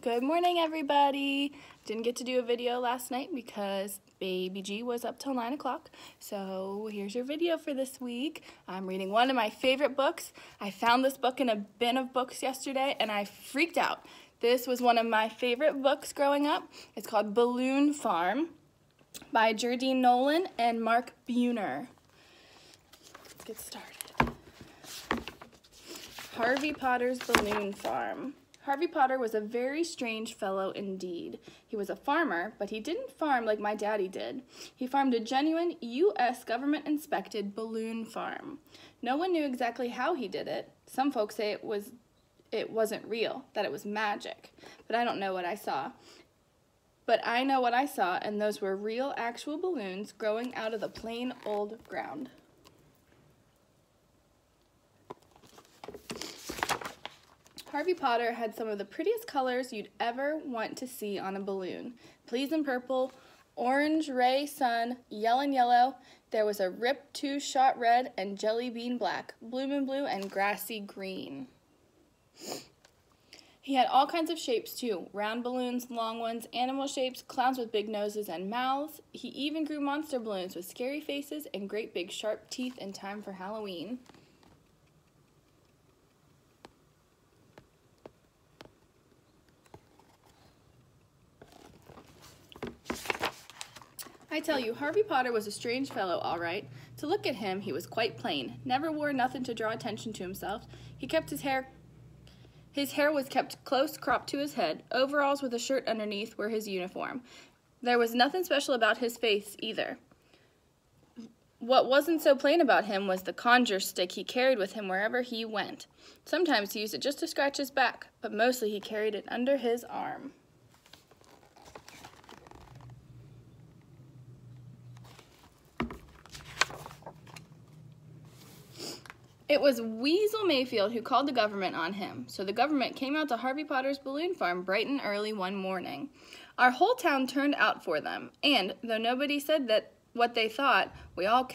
Good morning, everybody. Didn't get to do a video last night because baby G was up till 9 o'clock. So here's your video for this week. I'm reading one of my favorite books. I found this book in a bin of books yesterday and I freaked out. This was one of my favorite books growing up. It's called Balloon Farm by Jardine Nolan and Mark Buhner. Let's get started. Harvey Potter's Balloon Farm. Harvey Potter was a very strange fellow indeed. He was a farmer, but he didn't farm like my daddy did. He farmed a genuine U.S. government-inspected balloon farm. No one knew exactly how he did it. Some folks say it wasn't real, that it was magic, but I don't know what I saw. But I know what I saw, and those were real, actual balloons growing out of the plain old ground. Harvey Potter had some of the prettiest colors you'd ever want to see on a balloon. Pleasant purple, orange ray sun, yellow. There was a rip two-shot red and jelly bean black, bloomin' blue, and grassy green. He had all kinds of shapes too, round balloons, long ones, animal shapes, clowns with big noses and mouths. He even grew monster balloons with scary faces and great big sharp teeth in time for Halloween. I tell you, Harvey Potter was a strange fellow, all right. To look at him, he was quite plain, never wore nothing to draw attention to himself. He kept his hair was kept close cropped to his head. Overalls with a shirt underneath were his uniform. There was nothing special about his face either. What wasn't so plain about him was the conjure stick he carried with him wherever he went. Sometimes he used it just to scratch his back, but mostly he carried it under his arm. It was Weasel Mayfield who called the government on him, so the government came out to Harvey Potter's balloon farm bright and early one morning. Our whole town turned out for them, and though nobody said that what they thought, we all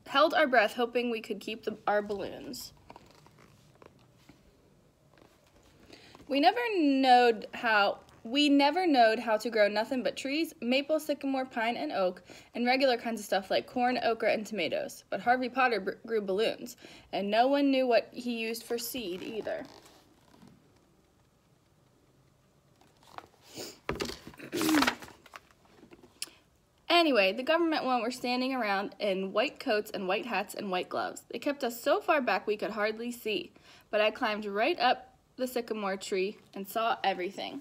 held our breath hoping we could keep our balloons. We never knowed how to grow nothing but trees, maple, sycamore, pine, and oak, and regular kinds of stuff like corn, okra, and tomatoes. But Harvey Potter grew balloons, and no one knew what he used for seed either. Anyway, the government men were standing around in white coats and white hats and white gloves. They kept us so far back we could hardly see, but I climbed right up the sycamore tree and saw everything.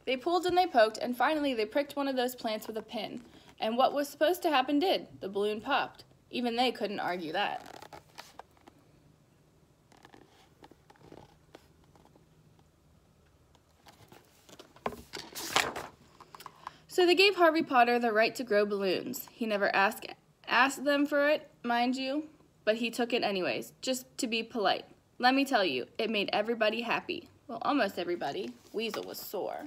They pulled and they poked, and finally they pricked one of those plants with a pin. And what was supposed to happen did. The balloon popped. Even they couldn't argue that. So they gave Harvey Potter the right to grow balloons. He never asked them for it, mind you, but he took it anyways, just to be polite. Let me tell you, it made everybody happy. Well, almost everybody. Weasel was sore.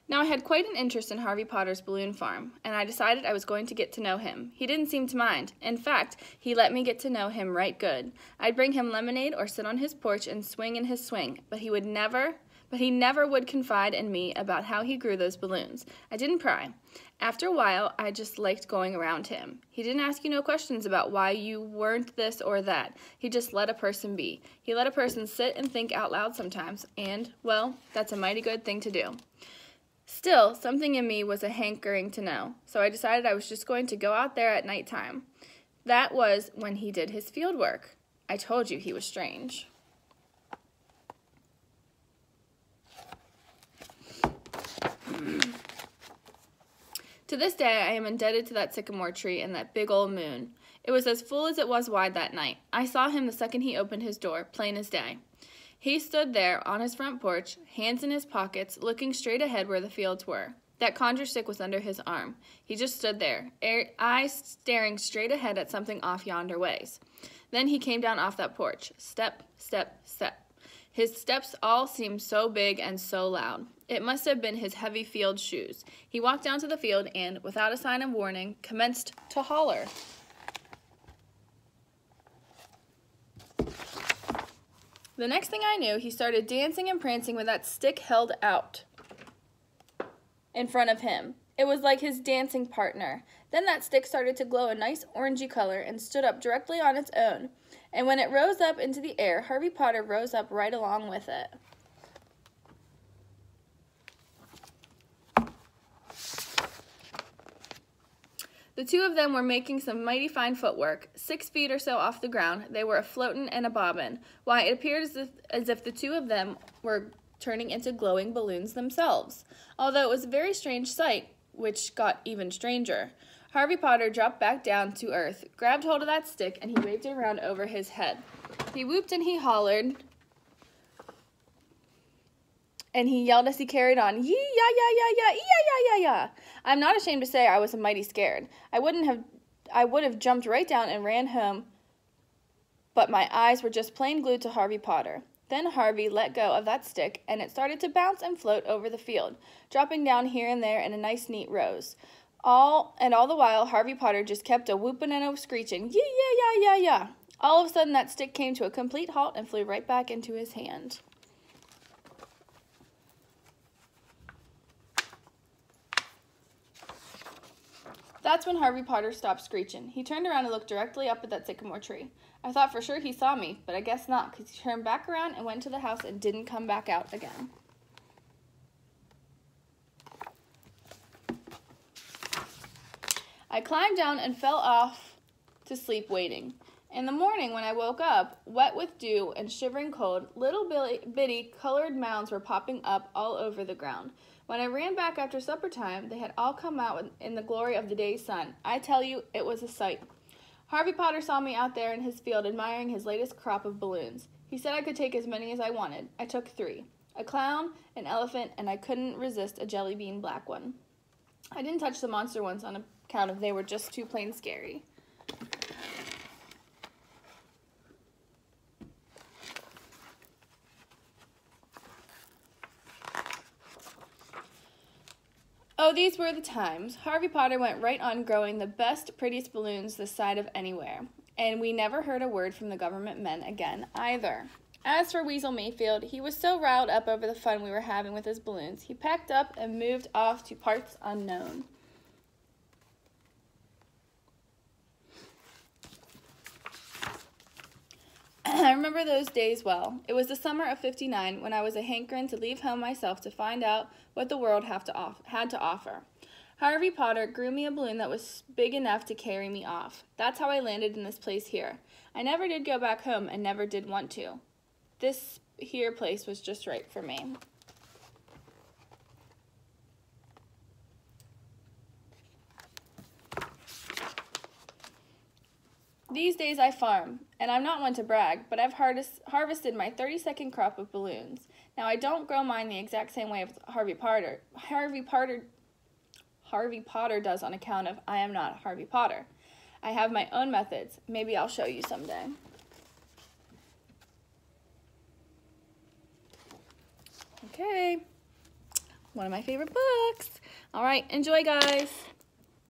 Now, I had quite an interest in Harvey Potter's balloon farm, and I decided I was going to get to know him. He didn't seem to mind. In fact, he let me get to know him right good. I'd bring him lemonade or sit on his porch and swing in his swing, but he never would confide in me about how he grew those balloons. I didn't pry. After a while, I just liked going around him. He didn't ask you no questions about why you weren't this or that. He just let a person be. He let a person sit and think out loud sometimes, and, well, that's a mighty good thing to do. Still, something in me was a hankering to know, so I decided I was just going to go out there at nighttime. That was when he did his field work. I told you he was strange. To this day, I am indebted to that sycamore tree and that big old moon. It was as full as it was wide that night. I saw him the second he opened his door, plain as day. He stood there on his front porch, hands in his pockets, looking straight ahead where the fields were. That conjure stick was under his arm. He just stood there, eyes staring straight ahead at something off yonder ways. Then he came down off that porch, step, step, step. His steps all seemed so big and so loud. It must have been his heavy field shoes. He walked down to the field and, without a sign of warning, commenced to holler. The next thing I knew, he started dancing and prancing with that stick held out in front of him. It was like his dancing partner. Then that stick started to glow a nice orangey color and stood up directly on its own. And when it rose up into the air, Harvey Potter rose up right along with it. The two of them were making some mighty fine footwork. 6 feet or so off the ground, they were a-floatin' and a-bobbin'. Why, it appeared as if the two of them were turning into glowing balloons themselves. Although it was a very strange sight, which got even stranger. Harvey Potter dropped back down to earth, grabbed hold of that stick, and he waved it around over his head. He whooped and he hollered, and he yelled as he carried on, yee-ya-ya-ya-ya, I'm not ashamed to say I was mighty scared. I would have jumped right down and ran home, but my eyes were just plain glued to Harvey Potter. Then Harvey let go of that stick, and it started to bounce and float over the field, dropping down here and there in a nice neat rows. All the while, Harvey Potter just kept a-whooping and a-screeching, yee-ya-ya-ya-ya. All of a sudden, that stick came to a complete halt and flew right back into his hand. That's when Harvey Potter stopped screeching. He turned around and looked directly up at that sycamore tree. I thought for sure he saw me, but I guess not, because he turned back around and went to the house and didn't come back out again. I climbed down and fell off to sleep waiting. In the morning, when I woke up, wet with dew and shivering cold, little bitty colored mounds were popping up all over the ground. When I ran back after supper time, they had all come out in the glory of the day's sun. I tell you, it was a sight. Harvey Potter saw me out there in his field admiring his latest crop of balloons. He said I could take as many as I wanted. I took 3. A clown, an elephant, and I couldn't resist a jelly bean black one. I didn't touch the monster ones on account of they were just too plain scary. Oh, these were the times. Harvey Potter went right on growing the best, prettiest balloons this side of anywhere. And we never heard a word from the government men again, either. As for Weasel Mayfield, he was so riled up over the fun we were having with his balloons, he packed up and moved off to parts unknown. I remember those days well. It was the summer of '59 when I was a hankering to leave home myself to find out what the world had to offer. Harvey Potter grew me a balloon that was big enough to carry me off. That's how I landed in this place here. I never did go back home and never did want to. This here place was just right for me. These days I farm, and I'm not one to brag, but I've harvested my 32nd crop of balloons. Now I don't grow mine the exact same way as Harvey Potter does on account of I am not Harvey Potter. I have my own methods. Maybe I'll show you someday. Okay, one of my favorite books. All right, enjoy, guys.